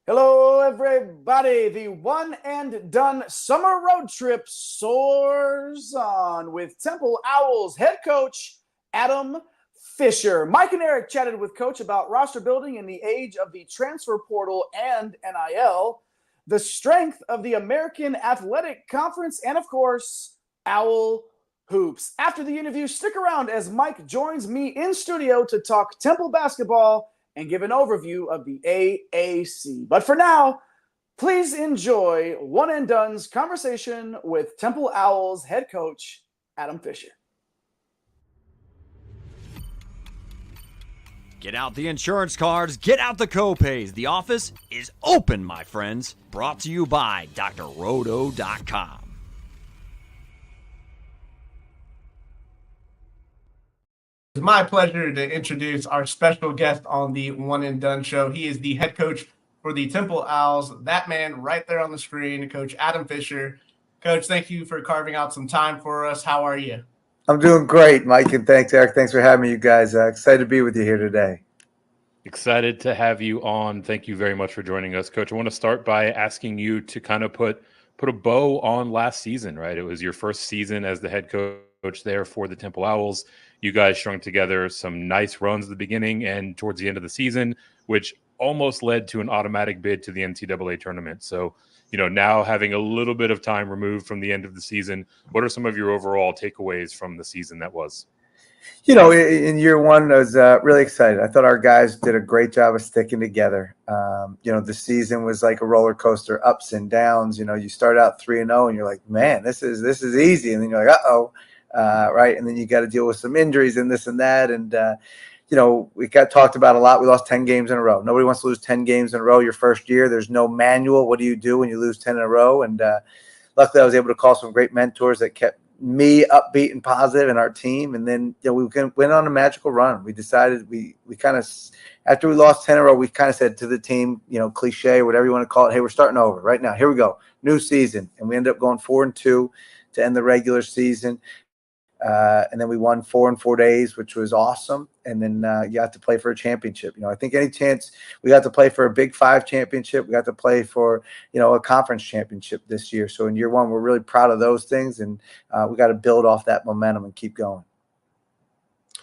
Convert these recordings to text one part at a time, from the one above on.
Hello, everybody. The one and done summer road trip soars on with Temple Owls head coach Adam Fisher. Mike and Eric chatted with Coach about roster building in the age of the transfer portal and NIL, the strength of the American Athletic Conference, and, of course, Owl hoops. After the interview, stick around as Mike joins me in studio to talk Temple basketball and give an overview of the AAC. But for now, please enjoy One and Done's conversation with Temple Owls head coach Adam Fisher. Get out the insurance cards, get out the copays. The office is open, my friends. Brought to you by drroto.com. It's my pleasure to introduce our special guest on the One and Done show. He is the head coach for the Temple Owls. That man right there on the screen, Coach Adam Fisher. Coach, thank you for carving out some time for us. How are you? I'm doing great, Mike, and thanks, Eric. Thanks for having me, you guys. Excited to be with you here today. Excited to have you on. Thank you very much for joining us, Coach. I want to start by asking you to kind of put a bow on last season, right? It was your first season as the head coach there for the Temple Owls. You guys strung together some nice runs at the beginning and towards the end of the season, which almost led to an automatic bid to the NCAA tournament. So, now having a little bit of time removed from the end of the season, what are some of your overall takeaways from the season that was? In year one, I was really excited. I thought our guys did a great job of sticking together. The season was like a roller coaster, ups and downs. You start out 3-0 and you're like, man, this is easy. And then you're like, uh-oh. Right. And then you got to deal with some injuries and this and that. And, we got talked about a lot. We lost 10 games in a row. Nobody wants to lose 10 games in a row your first year. There's no manual. What do you do when you lose 10 in a row? And luckily I was able to call some great mentors that kept me upbeat and positive in our team. And then, we went on a magical run. We decided we kind of, after we lost 10 in a row, we kind of said to the team, cliche, whatever you want to call it, hey, we're starting over right now. Here we go. New season. And we ended up going 4-2 to end the regular season. And then we won 4 in 4 days, which was awesome. And then you got to play for a championship. I think any chance we got to play for a Big Five championship, we got to play for, a conference championship this year. So in year one, we're really proud of those things. And we got to build off that momentum and keep going.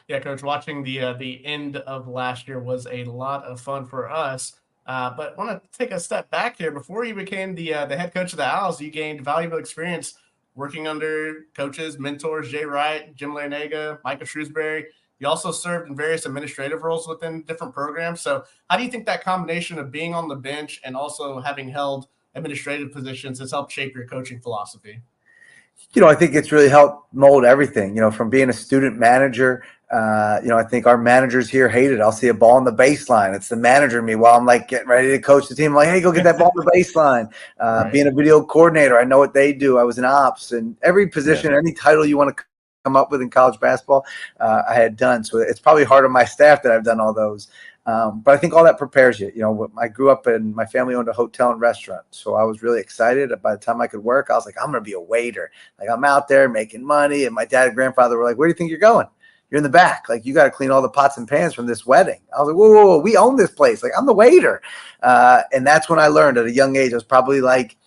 Yeah, Coach, watching the end of last year was a lot of fun for us. But I want to take a step back here. Before you became the head coach of the Owls, you gained valuable experience working under coaches, mentors, Jay Wright, Jim Larinaga, Micah Shrewsbury. You also served in various administrative roles within different programs. So how do you think that combination of being on the bench and also having held administrative positions has helped shape your coaching philosophy? I think it's really helped mold everything, from being a student manager. I think our managers here hate it. I'll see a ball on the baseline. It's the manager in me while I'm like getting ready to coach the team. I'm like, hey, go get that ball on the baseline. Right. Being a video coordinator, I know what they do. I was in ops, and every position, any title you want to come up with in college basketball, I had done. So it's probably hard on my staff that I've done all those. But I think all that prepares you. I grew up and my family owned a hotel and restaurant. So I was really excited. By the time I could work, I was like, I'm going to be a waiter. Like, I'm out there making money. And my dad and grandfather were like, where do you think you're going? You're in the back. Like, you got to clean all the pots and pans from this wedding. I was like, whoa, we own this place. Like, I'm the waiter. And that's when I learned at a young age. I was probably like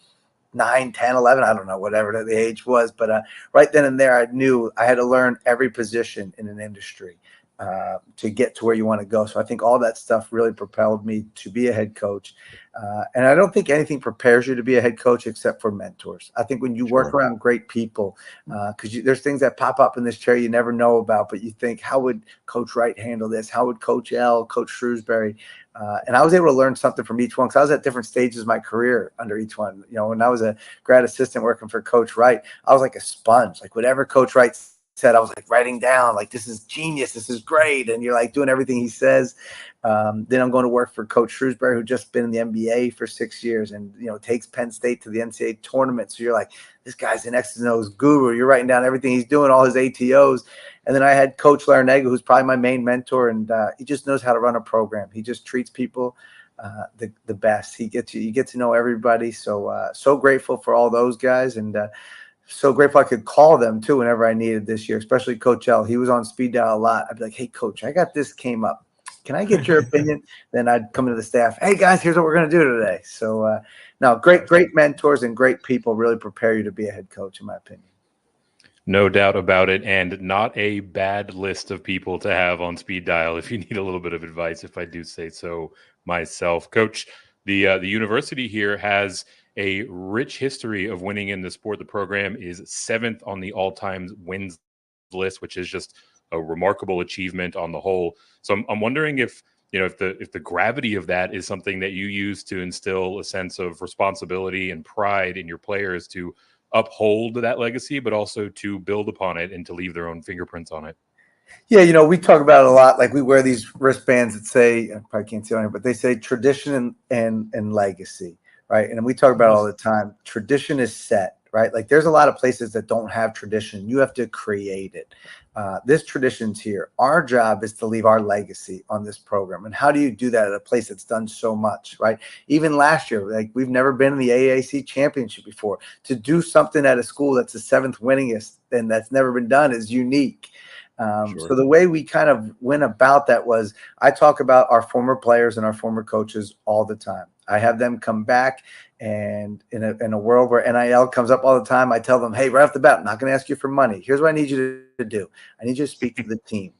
9, 10, 11. I don't know, whatever the age was. But right then and there, I knew I had to learn every position in an industry to get to where you want to go. So I think all that stuff really propelled me to be a head coach. And I don't think anything prepares you to be a head coach except for mentors. I think when you work around great people, because there's things that pop up in this chair you never know about, but you think, how would Coach Wright handle this? How would Coach L, Coach Shrewsbury? And I was able to learn something from each one because I was at different stages of my career under each one. When I was a grad assistant working for Coach Wright, I was like a sponge. Like, whatever Coach Wright said, I was like writing down, like, this is genius, this is great, and you're like doing everything he says. Then I'm going to work for Coach Shrewsbury, who just been in the NBA for 6 years, and takes Penn State to the NCAA tournament. So you're like, this guy's an X's and O's guru. You're writing down everything he's doing, all his ATOs. And then I had Coach Larinaga, who's probably my main mentor, and he just knows how to run a program. He just treats people the best. You get to know everybody. So grateful for all those guys, and so grateful I could call them too whenever I needed this year, especially Coach L. He was on speed dial a lot. I'd be like, hey, Coach, I got this came up. Can I get your opinion? Then I'd come to the staff. Hey guys, here's what we're going to do today. So no, great mentors and great people really prepare you to be a head coach, in my opinion. No doubt about it, and not a bad list of people to have on speed dial if you need a little bit of advice, if I do say so myself. Coach, the university here has a rich history of winning in the sport. The program is 7th on the all-time wins list, which is just a remarkable achievement on the whole. So I'm wondering if the gravity of that is something that you use to instill a sense of responsibility and pride in your players to uphold that legacy, but also to build upon it and to leave their own fingerprints on it. Yeah, we talk about it a lot. Like we wear these wristbands that say, I probably can't see on here, but they say tradition and legacy, right? And we talk about it all the time. Tradition is set, right? Like there's a lot of places that don't have tradition. You have to create it. This tradition's here. Our job is to leave our legacy on this program. And how do you do that at a place that's done so much, right? Even last year, like we've never been in the AAC championship before. To do something at a school that's the 7th winningest and that's never been done is unique. So the way we kind of went about that was I talk about our former players and our former coaches all the time. I have them come back, and in a world where NIL comes up all the time, I tell them, hey, right off the bat, I'm not going to ask you for money. Here's what I need you to do. I need you to speak to the team.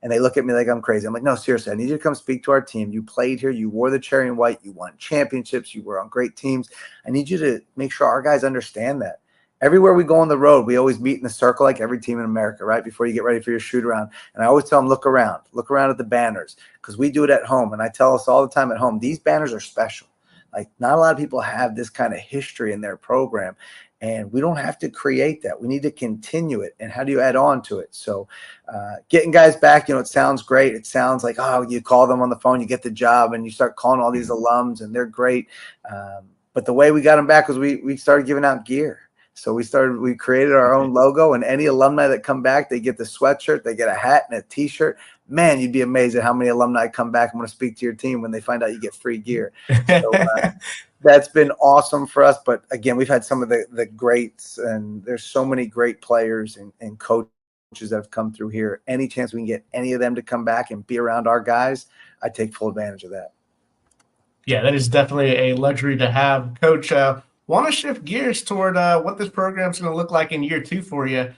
And they look at me like I'm crazy. I'm like, no, seriously, I need you to come speak to our team. You played here. You wore the cherry and white. You won championships. You were on great teams. I need you to make sure our guys understand that. Everywhere we go on the road, we always meet in a circle like every team in America, right, before you get ready for your shoot around. And I always tell them, look around at the banners, because we do it at home. And I tell us all the time at home, these banners are special. Like not a lot of people have this kind of history in their program, and we don't have to create that. We need to continue it. And how do you add on to it? So getting guys back, it sounds great. It sounds like, oh, you call them on the phone, you get the job, and you start calling all these alums, and they're great. But the way we got them back was we started giving out gear. So we created our own logo, and any alumni that come back, they get the sweatshirt, they get a hat and a T-shirt. Man, you'd be amazed at how many alumni come back and want to speak to your team when they find out you get free gear. So that's been awesome for us. But again, we've had some of the greats, and there's so many great players and coaches that have come through here. Any chance we can get any of them to come back and be around our guys, I take full advantage of that. Yeah, that is definitely a luxury to have. Coach, want to shift gears toward what this program is going to look like in year 2 for you.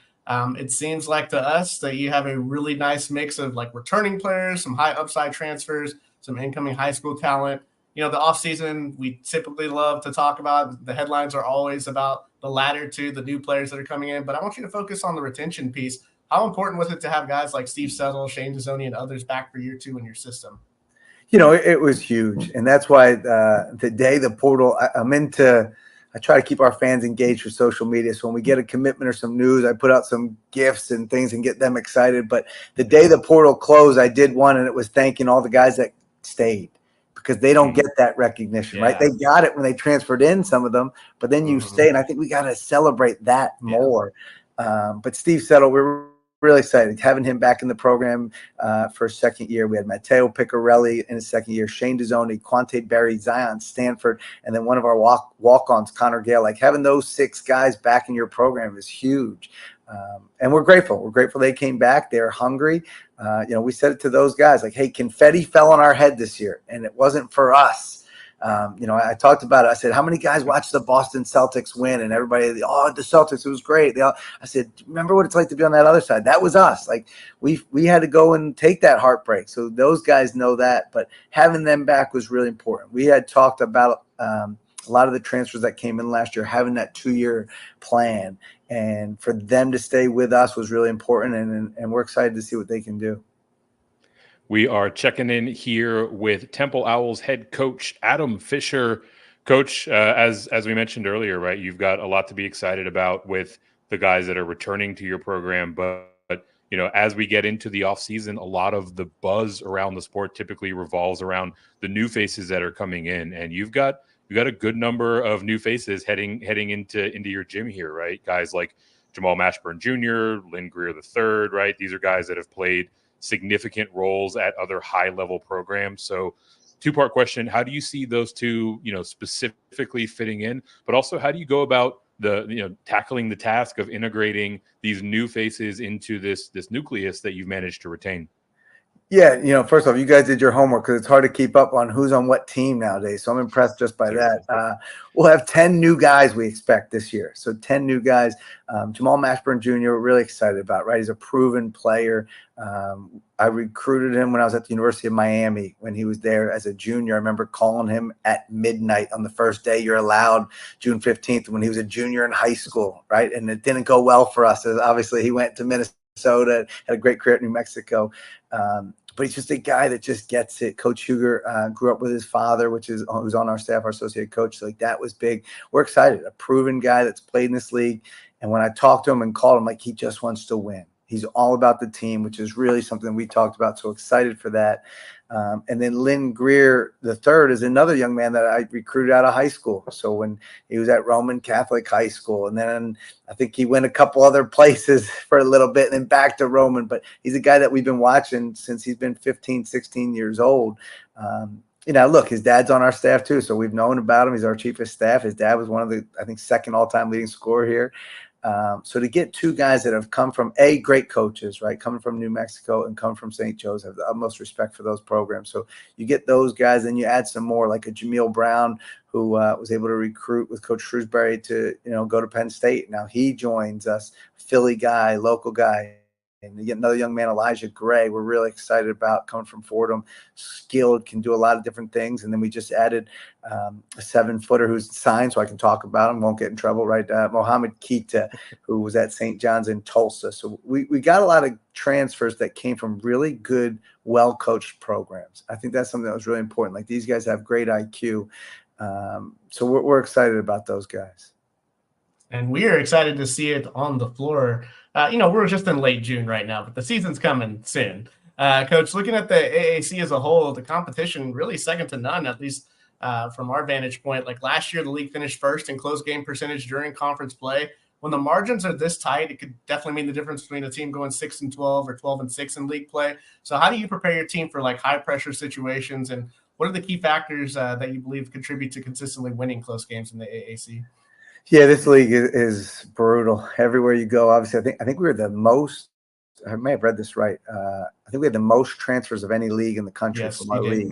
It seems like to us that you have a really nice mix of like returning players, some high upside transfers, some incoming high school talent. The offseason we typically love to talk about. The headlines are always about the latter two, the new players that are coming in. But I want you to focus on the retention piece. How important was it to have guys like Steve Settle, Shane Dezzoni, and others back for year 2 in your system? It was huge. And that's why the day the portal, I try to keep our fans engaged for social media. So when we get a commitment or some news, I put out some gifts and things and get them excited. But the day the portal closed, I did one, and it was thanking all the guys that stayed, because they don't get that recognition, right? They got it when they transferred in, some of them, but then you stay, and I think we got to celebrate that more. But Steve Settle, we're really excited having him back in the program for his second year. We had Matteo Piccarelli in his second year, Shane Dezzoni, Quante Berry, Zion Stanford, and then one of our walk-ons, Connor Gale. Like having those 6 guys back in your program is huge. And we're grateful. We're grateful they came back. They're hungry. We said it to those guys, like, hey, confetti fell on our head this year, and it wasn't for us. I talked about it. I said, how many guys watched the Boston Celtics win? And everybody, the Celtics, it was great. I said, remember what it's like to be on that other side? That was us. Like we had to go and take that heartbreak. So those guys know that, but having them back was really important. We had talked about a lot of the transfers that came in last year, having that 2-year plan, and for them to stay with us was really important. And we're excited to see what they can do. We are checking in here with Temple Owls head coach Adam Fisher. Coach, as we mentioned earlier, right, you've got a lot to be excited about with the guys that are returning to your program. But as we get into the offseason, a lot of the buzz around the sport typically revolves around the new faces that are coming in. And you've got a good number of new faces heading into your gym here, right? Guys like Jamal Mashburn Jr., Lynn Greer III, right? These are guys that have played significant roles at other high-level programs. So 2-part question, how do you see those two, specifically fitting in? But also, how do you go about tackling the task of integrating these new faces into this nucleus that you've managed to retain? Yeah, first off, you guys did your homework because it's hard to keep up on who's on what team nowadays. So I'm impressed just by that. We'll have 10 new guys we expect this year. So 10 new guys. Jamal Mashburn Jr., we're really excited about, right? He's a proven player. I recruited him when I was at the University of Miami when he was there as a junior. I remember calling him at midnight on the first day you're allowed, June 15th, when he was a junior in high school, right? And it didn't go well for us. Obviously, he went to Minnesota, had a great career at New Mexico. But he's just a guy that just gets it. Coach Huger grew up with his father, who's on our staff, our associate coach. So, like, that was big. We're excited. A proven guy that's played in this league. And when I talked to him and called him, like, he just wants to win. He's all about the team, which is really something we talked about. So excited for that. And then Lynn Greer III is another young man that I recruited out of high school. So when he was at Roman Catholic High School, and then I think he went a couple other places for a little bit and then back to Roman. But he's a guy that we've been watching since he's been 15, 16 years old. Look, his dad's on our staff too. So we've known about him. He's our chief of staff. His dad was one of the, I think, second all-time leading scorer here. So to get two guys that have come from great coaches, right, coming from New Mexico and come from St. Joe's, have the utmost respect for those programs. So you get those guys, and you add some more, like a Jameel Brown, who was able to recruit with Coach Shrewsbury to go to Penn State. Now he joins us, Philly guy, local guy. And you get another young man, Elijah Gray, we're really excited about, coming from Fordham, skilled, can do a lot of different things. And then we just added a 7-footer who's signed, so I can talk about him, won't get in trouble, right? Mohammed Keita, who was at St. John's in Tulsa. So we got a lot of transfers that came from really good, well-coached programs. I think that's something that was really important. Like, these guys have great IQ. So we're excited about those guys. And we are excited to see it on the floor. We're just in late June right now, but the season's coming soon. Coach, looking at the AAC as a whole, the competition really second to none, at least from our vantage point. Like last year, the league finished first in close game percentage during conference play. When the margins are this tight, it could definitely mean the difference between a team going 6-12 or 12-6 in league play. So how do you prepare your team for like high pressure situations, and what are the key factors that you believe contribute to consistently winning close games in the AAC? Yeah, this league is brutal. Everywhere you go, obviously, I think we were the most. I may have read this right. I think we had the most transfers of any league in the country from our league.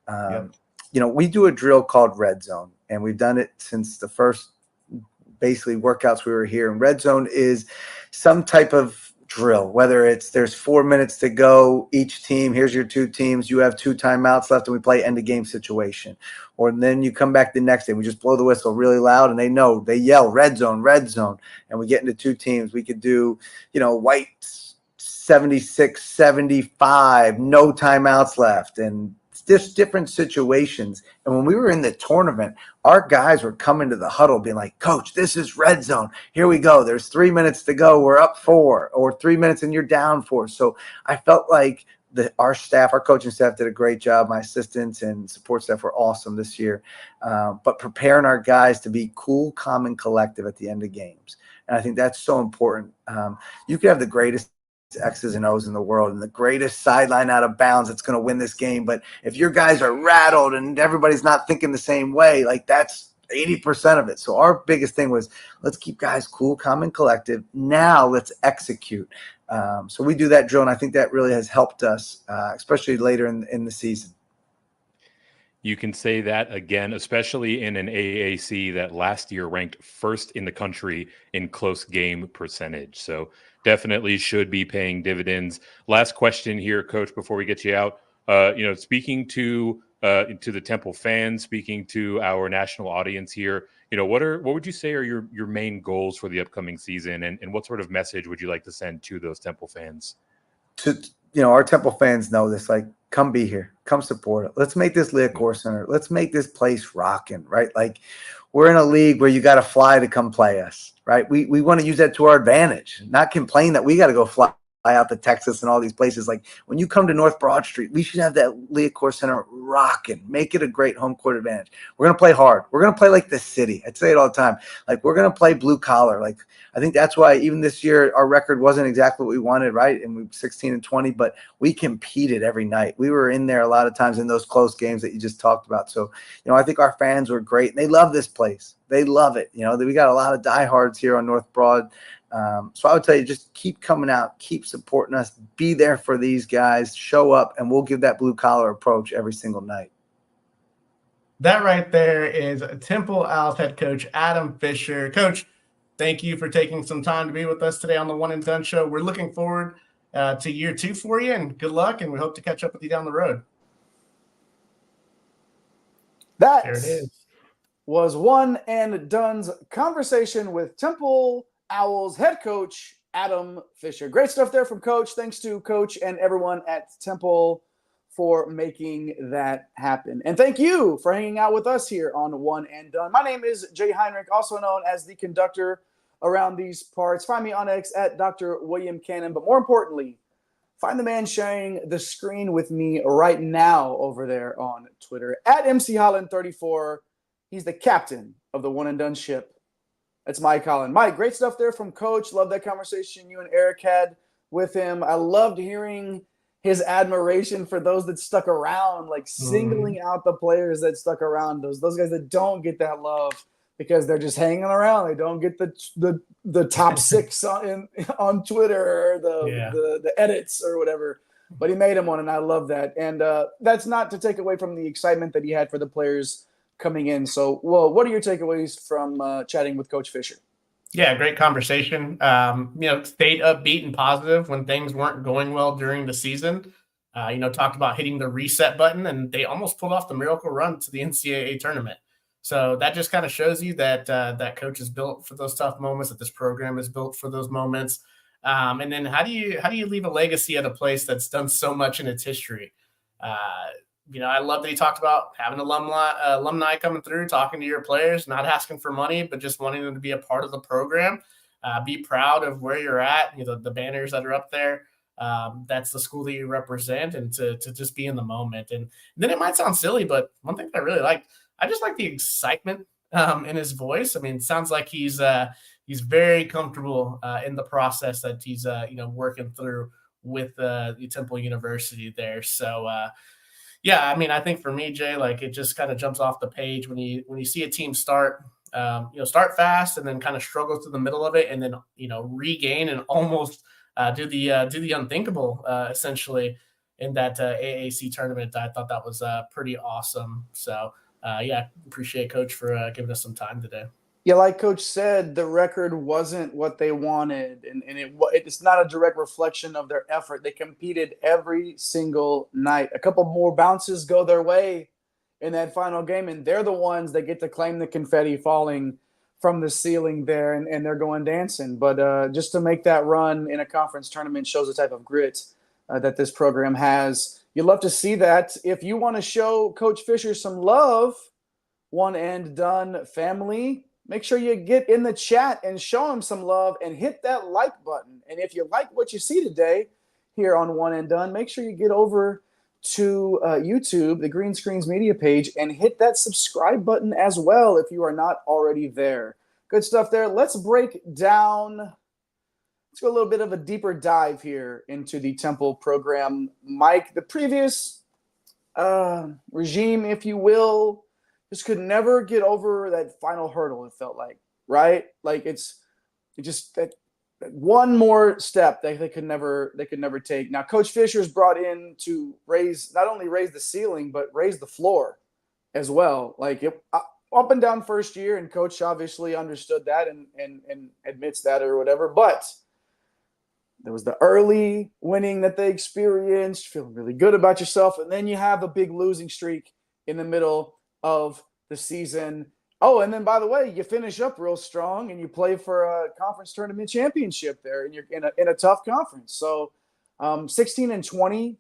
Mm-hmm. We do a drill called Red Zone, and we've done it since the first basically workouts we were here. And Red Zone is some type of drill, whether there's 4 minutes to go, each team, here's your two teams, you have 2 timeouts left, and we play end of game situation. Or then you come back the next day, we just blow the whistle really loud, and they yell red zone, and we get into 2 teams. We could do, white 76, 75, no timeouts left, and just different situations. And when we were in the tournament, our guys were coming to the huddle being like, Coach, this is red zone. Here we go. There's 3 minutes to go. We're up 4, or 3 minutes and you're down 4. So I felt like our staff, our coaching staff, did a great job. My assistants and support staff were awesome this year. But preparing our guys to be cool, calm, and collective at the end of games. And I think that's so important. You could have the greatest X's and O's in the world and the greatest sideline out of bounds that's going to win this game. But if your guys are rattled and everybody's not thinking the same way, like, that's 80% of it. So our biggest thing was, let's keep guys cool, calm, and collective. Now let's execute. So we do that drill, and I think that really has helped us, especially later in the season. You can say that again, especially in an AAC that last year ranked first in the country in close game percentage. So definitely should be paying dividends. Last question here, Coach, before we get you out. Speaking to the Temple fans, speaking to our national audience here, what would you say are your main goals for the upcoming season, and what sort of message would you like to send to those Temple fans? Our Temple fans know this, like, come be here, come support it. Let's make this Leah Center. Let's make this place rocking, right? Like, we're in a league where you got to fly to come play us, right? We want to use that to our advantage, not complain that we got to go fly out to Texas and all these places. Like, when you come to North Broad Street, we should have that Leah Center rocking, make it a great home court advantage. We're going to play hard. We're going to play like the city. I say it all the time. Like, we're going to play blue collar. Like, I think that's why even this year our record wasn't exactly what we wanted, right? And we were 16-20, but we competed every night. We were in there a lot of times in those close games that you just talked about. So, I think our fans were great, and they love this place. They love it. We got a lot of diehards here on North Broad. So I would tell you, just keep coming out, keep supporting us, be there for these guys, show up, and we'll give that blue collar approach every single night. That right there is Temple Owls head coach Adam Fisher. Coach, thank you for taking some time to be with us today on the One and Done Show. We're looking forward to year 2 for you, and good luck, and we hope to catch up with you down the road. That There it is. was One and Done's conversation with Temple Owls head coach Adam Fisher. Great stuff there from Coach. Thanks to Coach and everyone at Temple for making that happen. And thank you for hanging out with us here on One and Done. My name is Jay Heinrich, also known as the conductor around these parts. Find me on X at Dr. William Cannon. But more importantly, find the man sharing the screen with me right now over there on Twitter at MC Holland 34. He's the captain of the One and Done ship. That's Mike Holland. Mike, great stuff there from Coach. Love that conversation you and Eric had with him. I loved hearing his admiration for those that stuck around, like singling out the players that stuck around, those guys that don't get that love because they're just hanging around. They don't get the top 6 on Twitter or the edits or whatever. But he made him one, and I love that. And that's not to take away from the excitement that he had for the players coming in. So, well, what are your takeaways from chatting with Coach Fisher? Yeah, great conversation. Stayed upbeat and positive when things weren't going well during the season. Talked about hitting the reset button, and they almost pulled off the miracle run to the NCAA tournament. So that just kind of shows you that that coach is built for those tough moments, that this program is built for those moments. And then how do you leave a legacy at a place that's done so much in its history? I love that he talked about having alumni coming through, talking to your players, not asking for money, but just wanting them to be a part of the program. Be proud of where you're at. The banners that are up there. That's the school that you represent, and to just be in the moment. And then it might sound silly, but one thing that I really liked, I just like the excitement in his voice. I mean, it sounds like he's very comfortable in the process that he's working through with the Temple University there. So. Yeah, I mean, I think for me, Jay, like it just kind of jumps off the page when you see a team start fast and then kind of struggle through the middle of it, and then regain and almost do the unthinkable essentially in that AAC tournament. I thought that was pretty awesome. So appreciate Coach for giving us some time today. Yeah, like Coach said, the record wasn't what they wanted, and it's not a direct reflection of their effort. They competed every single night. A couple more bounces go their way in that final game, and they're the ones that get to claim the confetti falling from the ceiling there, and they're going dancing. But just to make that run in a conference tournament shows the type of grit that this program has. You'd love to see that. If you want to show Coach Fisher some love, One and Done family, make sure you get in the chat and show him some love and hit that like button. And if you like what you see today here on One and Done, make sure you get over to YouTube, the Green Screens Media page, and hit that subscribe button as well if you are not already there. Good stuff there. Let's break down. Let's go a little bit of a deeper dive here into the Temple program. Mike, the previous regime, if you will, just could never get over that final hurdle, it felt like, right? Like it just that one more step that they could never take. Now, Coach Fisher's brought in to not only raise the ceiling, but raise the floor as well. Like up and down first year, and Coach obviously understood that and admits that or whatever. But there was the early winning that they experienced, feeling really good about yourself, and then you have a big losing streak in the middle of the season. Oh, and then by the way, you finish up real strong and you play for a conference tournament championship there, and you're in a tough conference. So 16-20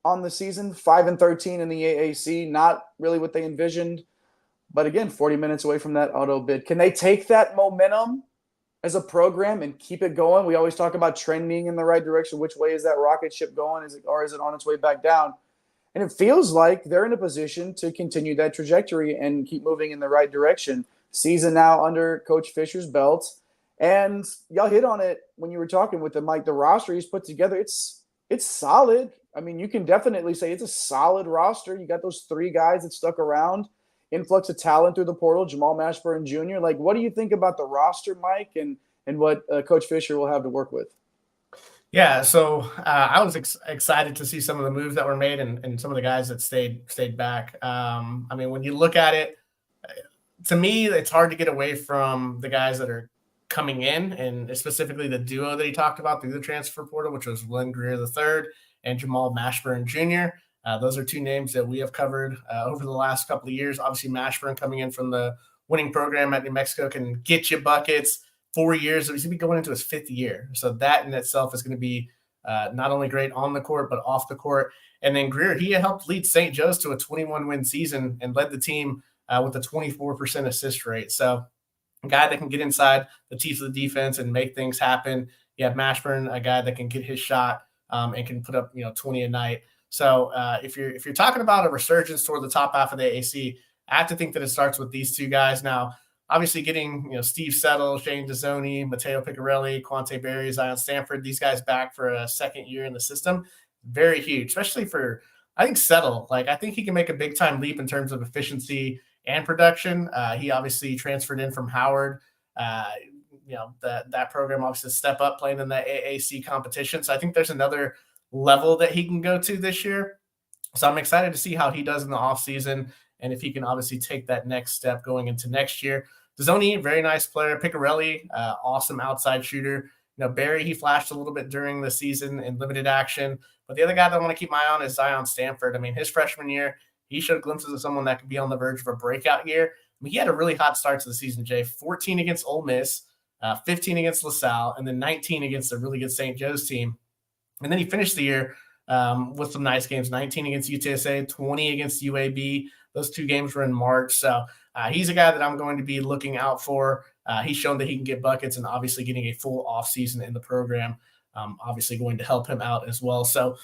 on the season, 5-13 in the AAC, not really what they envisioned. But again, 40 minutes away from that auto bid. Can they take that momentum as a program and keep it going? We always talk about trending in the right direction. Which way is that rocket ship going? Is it on its way back down? And it feels like they're in a position to continue that trajectory and keep moving in the right direction. Season now under Coach Fisher's belt. And y'all hit on it when you were talking with him, Mike. The roster he's put together, it's solid. I mean, you can definitely say it's a solid roster. You got those 3 guys that stuck around. Influx of talent through the portal, Jamal Mashburn Jr. Like, what do you think about the roster, Mike? And and what Coach Fisher will have to work with. Yeah, so I was excited to see some of the moves that were made and some of the guys that stayed back. I mean, when you look at it, to me, it's hard to get away from the guys that are coming in, and specifically the duo that he talked about through the transfer portal, which was Glenn Greer III and Jamal Mashburn Jr. Those are two names that we have covered over the last couple of years. Obviously, Mashburn coming in from the winning program at New Mexico can get you buckets. 4 years, he's going to be going into his 5th year. So that in itself is going to be not only great on the court, but off the court. And then Greer, he helped lead St. Joe's to a 21-win season and led the team with a 24% assist rate. So a guy that can get inside the teeth of the defense and make things happen. You have Mashburn, a guy that can get his shot and can put up 20 a night. So if you're talking about a resurgence toward the top half of the AAC, I have to think that it starts with these two guys. Now, obviously getting Steve Settle, Shane Dezzoni, Matteo Piccarelli, Quante Berry, Zion Stanford, these guys back for a second year in the system, very huge, especially for, I think, Settle. Like, I think he can make a big-time leap in terms of efficiency and production. He obviously transferred in from Howard. That program obviously step up playing in the AAC competition. So I think there's another level that he can go to this year. So I'm excited to see how he does in the offseason and if he can obviously take that next step going into next year. Dezzoni, very nice player. Piccarelli, awesome outside shooter. Barry, he flashed a little bit during the season in limited action. But the other guy that I want to keep my eye on is Zion Stanford. I mean, his freshman year, he showed glimpses of someone that could be on the verge of a breakout year. I mean, he had a really hot start to the season, Jay. 14 against Ole Miss, 15 against LaSalle, and then 19 against a really good St. Joe's team. And then he finished the year with some nice games, 19 against UTSA, 20 against UAB. Those 2 games were in March. So he's a guy that I'm going to be looking out for. He's shown that he can get buckets, and obviously getting a full offseason in the program, obviously going to help him out as well. So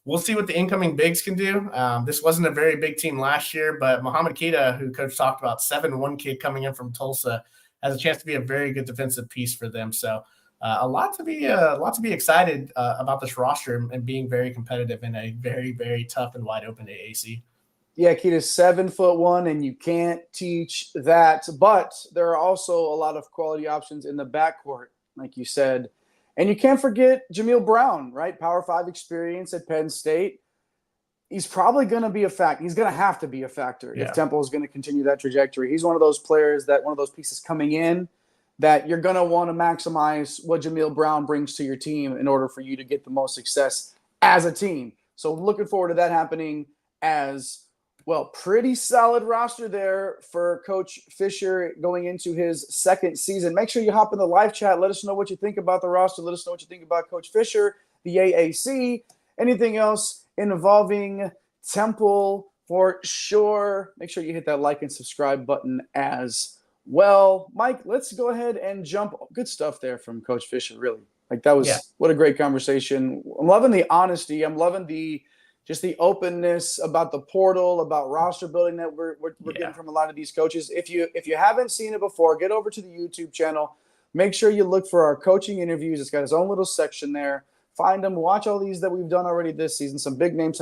we'll see what the incoming bigs can do. This wasn't a very big team last year, but Muhammad Keita, who Coach talked about, 7'1" kid coming in from Tulsa, has a chance to be a very good defensive piece for them. So a lot to be excited about this roster and being very competitive in a very, very tough and wide open AAC. Yeah, Keita's 7'1", and you can't teach that. But there are also a lot of quality options in the backcourt, like you said. And you can't forget Jameel Brown, right? Power 5 experience at Penn State. He's probably going to be a factor. He's going to have to be a factor if Temple is going to continue that trajectory. He's one of those players one of those pieces coming in that you're going to want to maximize what Jameel Brown brings to your team in order for you to get the most success as a team. So looking forward to that happening as well. Pretty solid roster there for Coach Fisher going into his 2nd season. Make sure you hop in the live chat. Let us know what you think about the roster. Let us know what you think about Coach Fisher, the AAC, anything else involving Temple for sure. Make sure you hit that like and subscribe button as well. Mike, let's go ahead and jump. Good stuff there from Coach Fisher, really. Like, that was what a great conversation. I'm loving the honesty. I'm loving the openness about the portal, about roster building that we're getting from a lot of these coaches. If you haven't seen it before, get over to the YouTube channel. Make sure you look for our coaching interviews. It's got its own little section there. Find them. Watch all these that we've done already this season. Some big names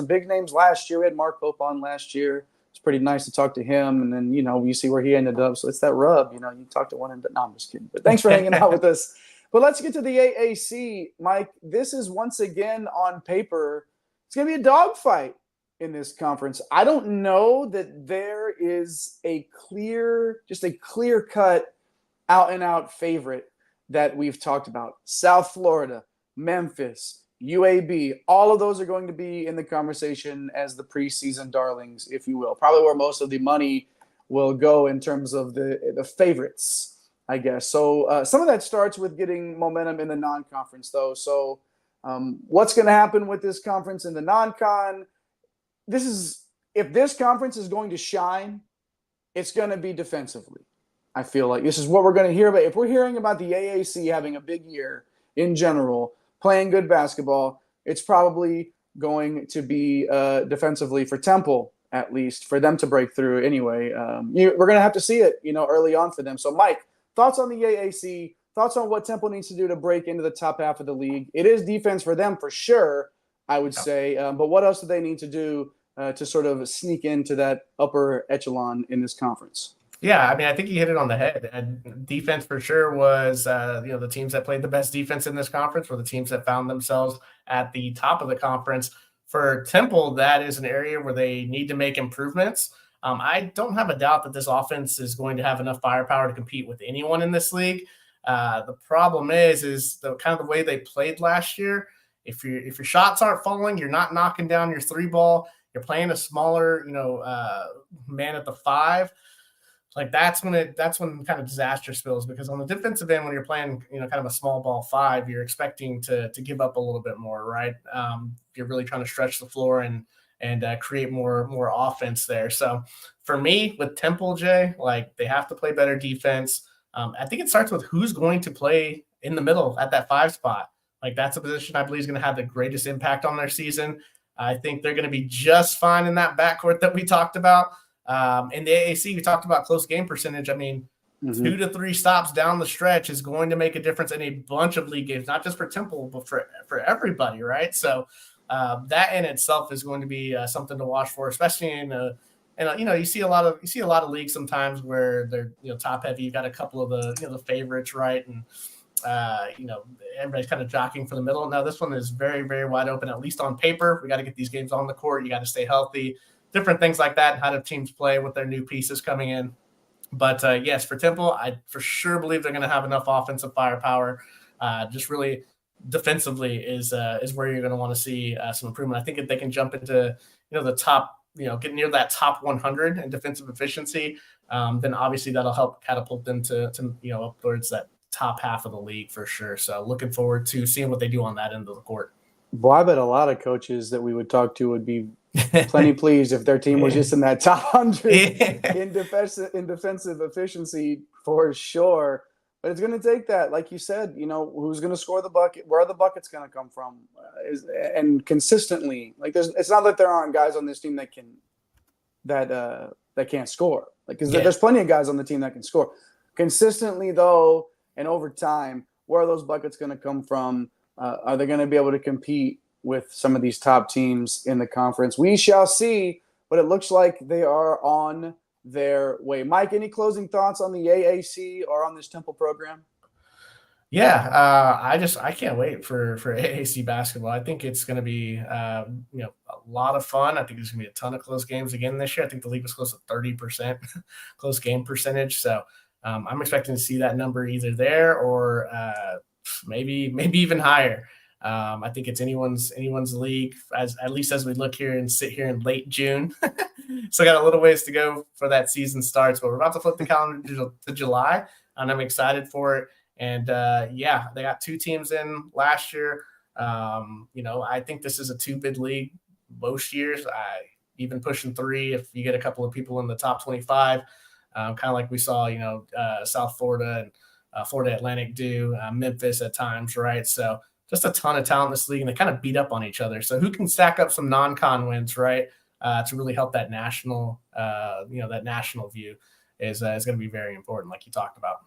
last year. We had Mark Pope on last year. It's pretty nice to talk to him. And then, you see where he ended up. So it's that rub. You talk to one and no, I'm just kidding. But thanks for hanging out with us. But let's get to the AAC, Mike. This is once again on paper. It's going to be a dogfight in this conference. I don't know that there is a clear-cut, out-and-out favorite that we've talked about. South Florida, Memphis, UAB, all of those are going to be in the conversation as the preseason darlings, if you will. Probably where most of the money will go in terms of the favorites, I guess. So some of that starts with getting momentum in the non-conference, though. So what's going to happen with this conference in the non-con? If this conference is going to shine, it's going to be defensively. I feel like this is what we're going to hear about. If we're hearing about the AAC having a big year in general, playing good basketball, it's probably going to be defensively for Temple, at least, for them to break through anyway. We're going to have to see it, early on for them. So, Mike, thoughts on the AAC? Thoughts on what Temple needs to do to break into the top half of the league? It is defense for them for sure, I would say. But what else do they need to do to sort of sneak into that upper echelon in this conference? Yeah, I mean, I think you hit it on the head. And defense for sure was, the teams that played the best defense in this conference were the teams that found themselves at the top of the conference. For Temple, that is an area where they need to make improvements. I don't have a doubt that this offense is going to have enough firepower to compete with anyone in this league. The problem is the kind of the way they played last year. If your shots aren't falling, you're not knocking down your three ball. You're playing a smaller, man at the five. Like that's when kind of disaster spills, because on the defensive end, when you're playing, kind of a small ball five, you're expecting to give up a little bit more, right? You're really trying to stretch the floor and create more offense there. So for me with Temple, Jay, like they have to play better defense. I think it starts with who's going to play in the middle at that five spot. Like that's a position I believe is going to have the greatest impact on their season. I think they're going to be just fine in that backcourt that we talked about. In the AAC, we talked about close game percentage. I mean, 2 to 3 stops down the stretch is going to make a difference in a bunch of league games, not just for Temple, but for everybody, right? So that in itself is going to be something to watch for, especially you see a lot of leagues sometimes where they're top heavy. You got a couple of the favorites, right? And everybody's kind of jockeying for the middle. Now this one is very, very wide open, at least on paper. We got to get these games on the court. You got to stay healthy. Different things like that, how do teams play with their new pieces coming in. But yes, for Temple, I for sure believe they're going to have enough offensive firepower. Just really defensively is where you're going to want to see some improvement. I think if they can jump into the top, get near that top 100 in defensive efficiency, then obviously that'll help catapult them to up towards that top half of the league for sure. So looking forward to seeing what they do on that end of the court. Boy, I bet a lot of coaches that we would talk to would be plenty pleased if their team was just in that top 100 in defensive efficiency for sure. But it's going to take that, like you said, who's going to score the bucket, where are the buckets going to come from, and consistently. Like it's not that there aren't guys on this team that can't score. Like there's plenty of guys on the team that can score consistently though, and over time. Where are those buckets going to come from? Are they going to be able to compete with some of these top teams in the conference? We shall see, but it looks like they are on their way. Mike, any closing thoughts on the AAC or on this Temple program? Yeah, I can't wait for AAC basketball. I think it's going to be a lot of fun. I think there's going to be a ton of close games again this year. I think the league was close to 30% close game percentage. So I'm expecting to see that number either there or maybe even higher. I think it's anyone's league, at least as we look here and sit here in late June. So got a little ways to go for that season starts, but we're about to flip the calendar to July, and I'm excited for it. And they got 2 teams in last year. I think this is a 2-bid league most years. Even pushing 3 if you get a couple of people in the top 25, kind of like we saw, South Florida and Florida Atlantic do, Memphis at times, right? So just a ton of talent in this league, and they kind of beat up on each other. So who can stack up some non-con wins, right, to really help that national, that national view is going to be very important, like you talked about.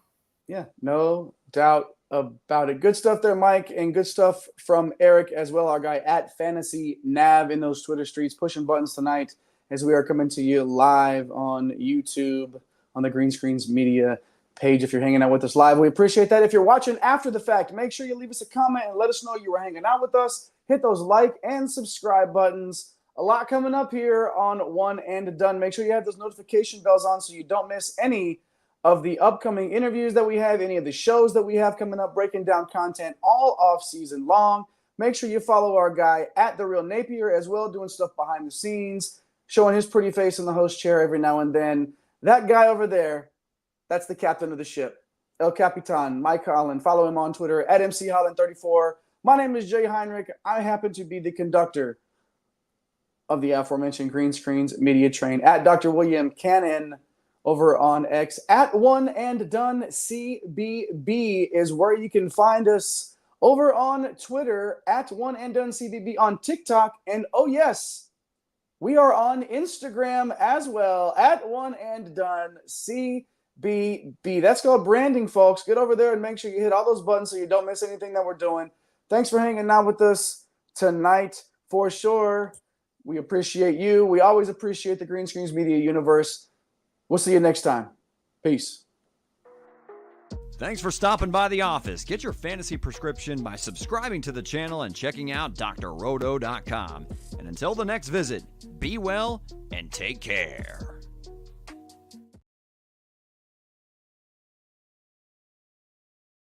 Yeah, no doubt about it. Good stuff there, Mike, and good stuff from Eric as well, our guy at Fantasy Nav in those Twitter streets, pushing buttons tonight as we are coming to you live on YouTube on the Green Screens Media page. If you're hanging out with us live, we appreciate that. If you're watching after the fact, make sure you leave us a comment and let us know you were hanging out with us. Hit those like and subscribe buttons. A lot coming up here on One and Done. Make sure you have those notification bells on so you don't miss any of the upcoming interviews that we have, any of the shows that we have coming up, breaking down content all off season long. Make sure you follow our guy at The Real Napier as well, doing stuff behind the scenes, showing his pretty face in the host chair every now and then. That guy over there, that's the captain of the ship, El Capitan, Mike Holland. Follow him on Twitter at MCHolland34. My name is Jay Heinrich. I happen to be the conductor of the aforementioned Green Screens Media Train at Dr. William Cannon over on X. At One and Done CBB is where you can find us. Over on Twitter at One and Done CBB, on TikTok, and oh yes, we are on Instagram as well at One and Done CBB. That's called branding, folks. Get over there and make sure you hit all those buttons so you don't miss anything that we're doing. Thanks for hanging out with us tonight for sure. We appreciate you. We always appreciate the Green Screens Media universe. We'll see you next time. Peace. Thanks for stopping by the office. Get your fantasy prescription by subscribing to the channel and checking out drroto.com. And until the next visit, be well and take care.